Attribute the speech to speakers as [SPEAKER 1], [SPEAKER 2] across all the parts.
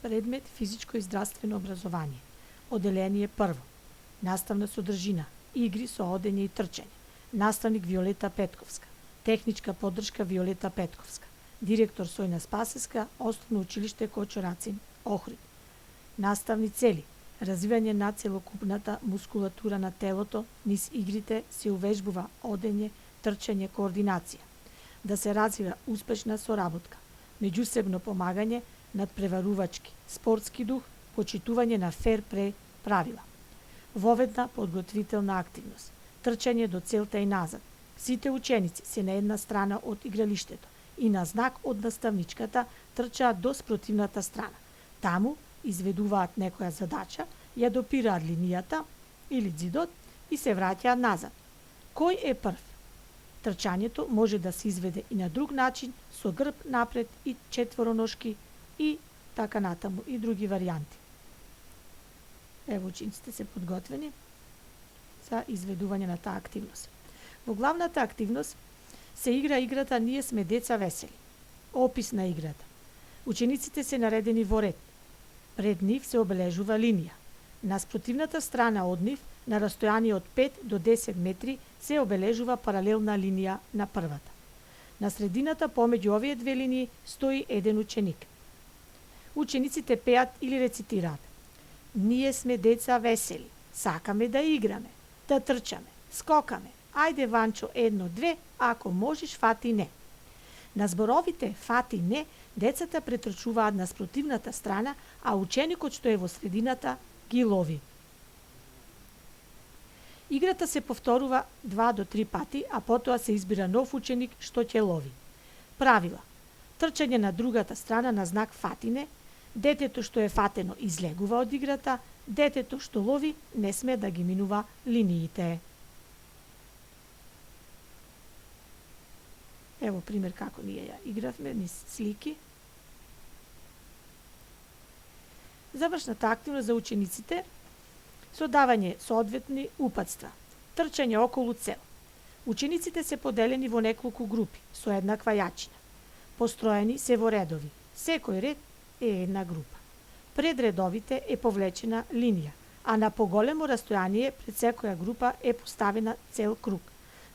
[SPEAKER 1] Предмет физичко и здравствено образование. Оделение прво. Наставна содржина. Игри со одење и трчање. Наставник Виолета Петковска. Техничка поддршка Виолета Петковска. Директор Сојна Спасеска, Основно училиште Кочурацин, Охрид. Наставни цели: развивање на целокупната мускулатура на телото, низ игрите се увежбува одење, трчање, координација. Да се развива успешна соработка, меѓусебно помагање, надпреварувачки, спортски дух, почитување на фер правила. Воведна подготвителна активност, трчање до целта и назад. Сите ученици се на една страна од игралиштето и на знак од наставничката трчаат до спротивната страна. Таму изведуваат некоја задача, ја допираат линијата или ѕидот и се враќаат назад. Кој е прв? Трчањето може да се изведе и на друг начин, со грб напред и четвороношки и така натаму и други варијанти. Ево, учениците се подготвени за изведување на таа активност. Во главната активност се игра играта "Ние сме деца весели". Опис на играта. Учениците се наредени во ред. Пред нив се обележува линија. На спротивната страна од нив, на растојание од 5 до 10 метри, се обележува паралелна линија на првата. На средината помеѓу овие две линии стои еден ученик. Учениците пеат или рецитираат: "Ние сме деца весели, сакаме да играме, да трчаме, скокаме. Ајде, Ванчо, 1, 2, ако можеш, фати не." На зборовите "фати не", децата претрчуваат на спротивната страна, а ученикот што е во средината ги лови. Играта се повторува 2 до 3 пати, а потоа се избира нов ученик што ќе лови. Правила: трчање на другата страна на знак "фатине", детето што е фатено излегува од играта, детето што лови не сме да ги минува линиите. Ево пример како ние ја игравме низ слики. Завршната активност за учениците со давање соодветни упатства. Трчање околу цел. Учениците се поделени во неколку групи со еднаква јачина. Построени се во редови. Секој ред е една група. Пред редовите е повлечена линија, а на поголемо растојание пред секоја група е поставена цел круг.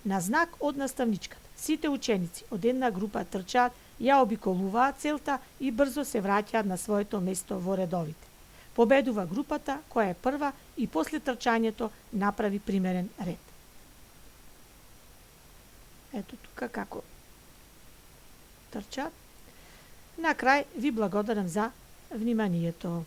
[SPEAKER 1] На знак од наставничката, сите ученици од една група трчаат, ја обиколуваат целта и брзо се враќаат на своето место во редовите. Победува групата која е прва и после трчањето направи примерен ред. Ето тука како трчаат. На крај ви благодарам за вниманието.